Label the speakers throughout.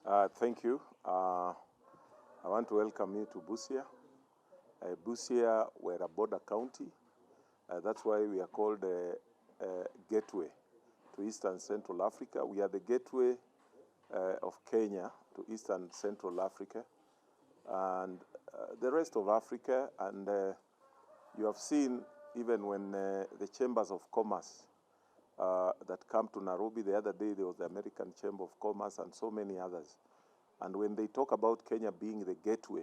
Speaker 1: Thank you. I want to welcome you to Busia. Busia, we're a border county. That's why we are called a gateway to Eastern Central Africa. We are the gateway of Kenya to Eastern Central Africa and the rest of Africa. And you have seen even when the chambers of commerce that come to Nairobi, the other day there was the American Chamber of Commerce and so many others. And when they talk about Kenya being the gateway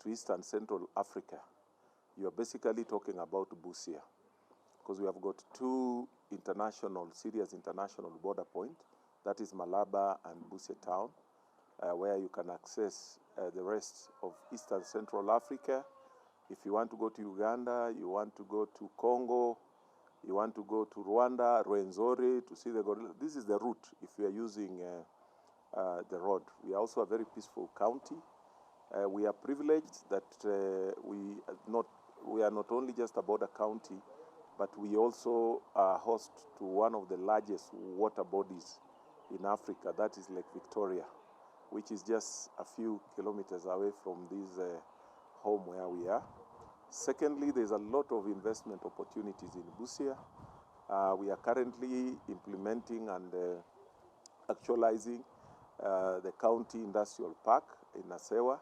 Speaker 1: to Eastern Central Africa, you are basically talking about Busia, because we have got two serious international border points, that is Malaba and Busia town, where you can access the rest of Eastern Central Africa. If you want to go to Uganda, you want to go to Congo, you want to go to Rwanda, Rwenzori, to see the gorilla, this is the route if you are using the road. We are also a very peaceful county. We are privileged that we are not only just a border county, but we also are host to one of the largest water bodies in Africa, that is Lake Victoria, which is just a few kilometers away from this home where we are. Secondly, there's a lot of investment opportunities in Busia. We are currently implementing and actualizing the county industrial park in Nasewa.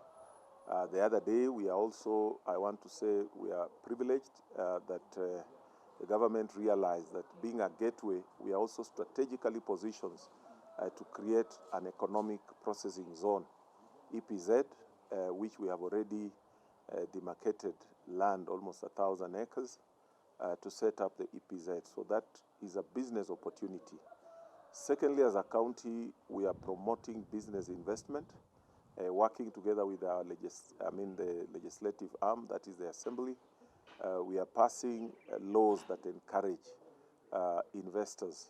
Speaker 1: The other day, I want to say, we are privileged that the government realized that being a gateway, we are also strategically positioned to create an economic processing zone, EPZ, which we have already demarcated land, almost 1,000 acres, to set up the EPZ. So that is a business opportunity. Secondly, as a county, we are promoting business investment, working together with our the legislative arm, that is the assembly. We are passing laws that encourage investors.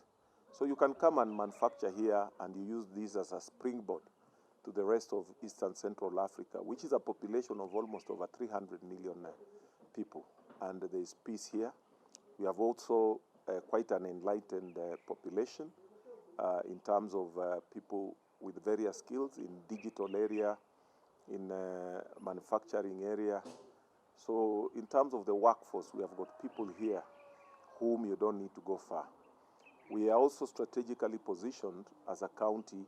Speaker 1: So you can come and manufacture here, and you use this as a springboard to the rest of Eastern Central Africa, which is a population of almost over 300 million people. And there is peace here. We have also quite an enlightened population in terms of people with various skills in digital area, in manufacturing area. So in terms of the workforce, we have got people here whom you don't need to go far. We are also strategically positioned as a county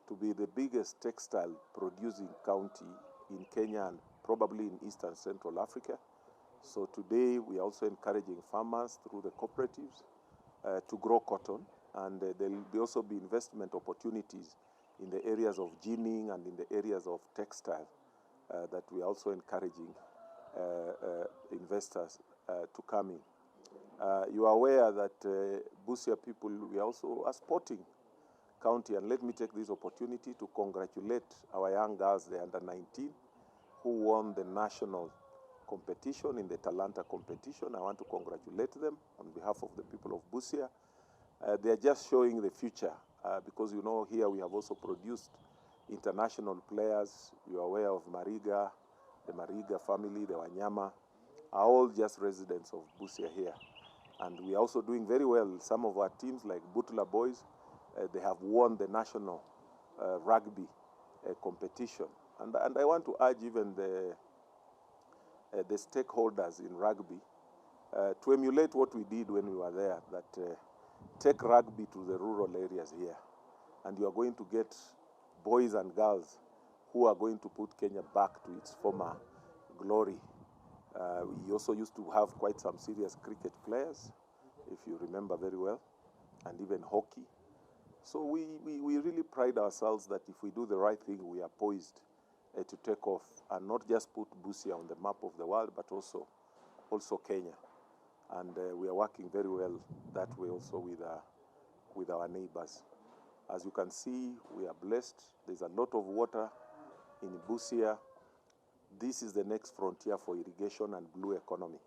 Speaker 1: to be the biggest textile producing county in Kenya and probably in Eastern Central Africa. So today we are also encouraging farmers through the cooperatives to grow cotton, and there will also be investment opportunities in the areas of ginning and in the areas of textile that we are also encouraging investors to come in. You are aware that Busia people, we are also a sporting county, and let me take this opportunity to congratulate our young girls, the under-19, who won the national competition in the Talanta competition. I want to congratulate them on behalf of the people of Busia. They are just showing the future because, you know, here we have also produced international players. You are aware of Mariga, the Mariga family, the Wanyama, are all just residents of Busia here. And we are also doing very well. Some of our teams, like Butula Boys, they have won the national rugby competition. And I want to urge even the stakeholders in rugby to emulate what we did when we were there, that take rugby to the rural areas here. And you are going to get boys and girls who are going to put Kenya back to its former glory. We also used to have quite some serious cricket players, if you remember very well, and even hockey. So we really pride ourselves that if we do the right thing, we are poised to take off and not just put Busia on the map of the world, but also Kenya. And we are working very well that way also with our neighbors. As you can see, we are blessed. There's a lot of water in Busia. This is the next frontier for irrigation and blue economy.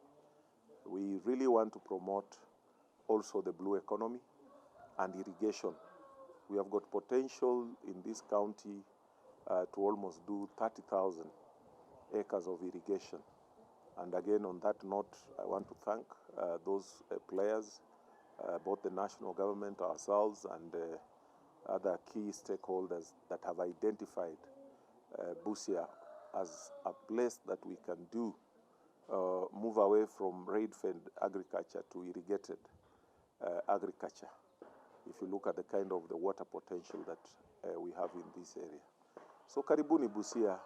Speaker 1: We really want to promote also the blue economy and irrigation. We have got potential in this county to almost do 30,000 acres of irrigation. And again, on that note, I want to thank those players, both the national government, ourselves, and other key stakeholders that have identified Busia as a place that we can do move away from rain-fed agriculture to irrigated agriculture, if you look at the kind of the water potential that we have in this area. So karibuni Busia,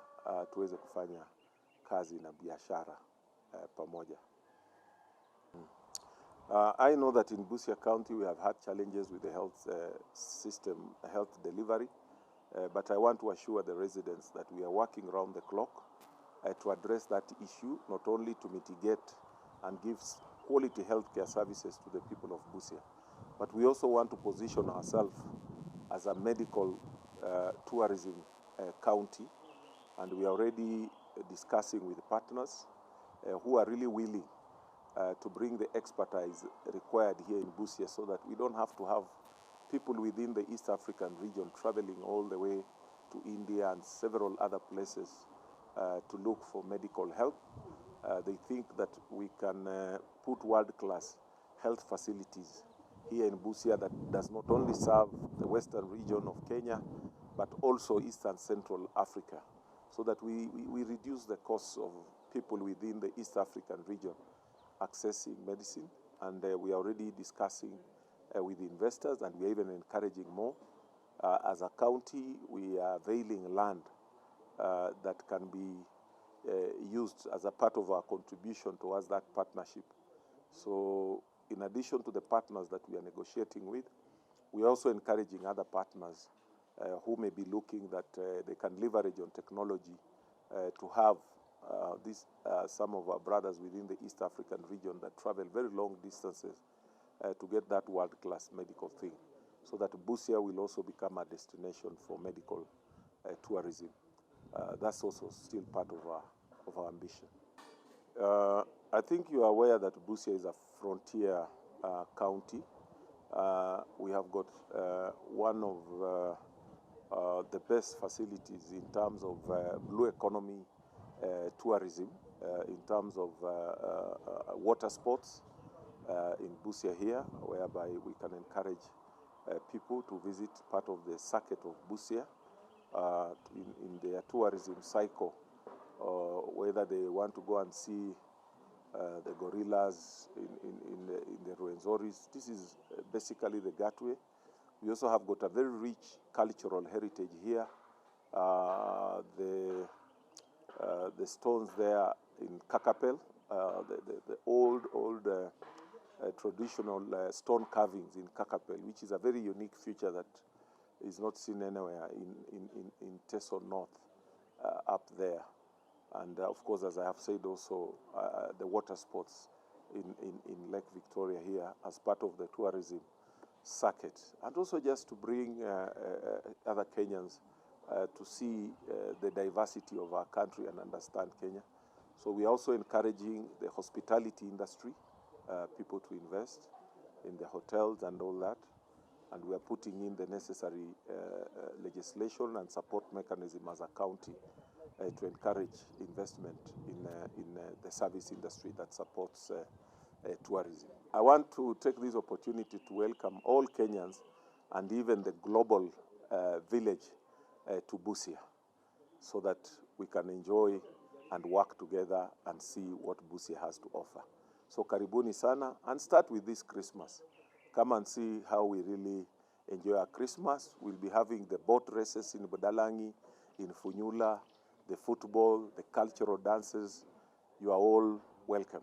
Speaker 1: tuweze kufanya kazi na biashara pamoja. I know that in Busia County we have had challenges with the health system, health delivery, but I want to assure the residents that we are working around the clock to address that issue, not only to mitigate and give quality healthcare services to the people of Busia, but we also want to position ourselves as a medical tourism county, and we are already discussing with partners who are really willing to bring the expertise required here in Busia, so that we don't have to have people within the East African region traveling all the way to India and several other places to look for medical help. They think that we can put world-class health facilities here in Busia that does not only serve the western region of Kenya, but also Eastern Central Africa, so that we reduce the costs of people within the East African region accessing medicine. And we are already discussing with investors, and we are even encouraging more. As a county, we are availing land that can be used as a part of our contribution towards that partnership. So in addition to the partners that we are negotiating with, we are also encouraging other partners who may be looking that they can leverage on technology to have some of our brothers within the East African region that travel very long distances to get that world-class medical thing, so that Busia will also become a destination for medical tourism. That's also still part of our ambition. I think you are aware that Busia is a frontier county. We have got one of the best facilities in terms of blue economy tourism, in terms of water sports in Busia here, whereby we can encourage people to visit part of the circuit of Busia in their tourism cycle, whether they want to go and see the gorillas in the Ruenzoris. This is basically the gateway. We also have got a very rich cultural heritage here. The stones there in Kakapel, the old traditional stone carvings in Kakapel, which is a very unique feature that is not seen anywhere in Teso North, up there. And of course, as I have said also, the water sports in Lake Victoria here as part of the tourism circuit. And also just to bring other Kenyans to see the diversity of our country and understand Kenya. So we are also encouraging the hospitality industry, people to invest in the hotels and all that. And we are putting in the necessary legislation and support mechanism as a county to encourage investment in the service industry that supports tourism. I want to take this opportunity to welcome all Kenyans and even the global village to Busia, so that we can enjoy and work together and see what Busia has to offer. So karibuni sana, and start with this Christmas. Come and see how we really enjoy our Christmas. We'll be having the boat races in Budalangi, in Funyula, the football, the cultural dances. You are all welcome.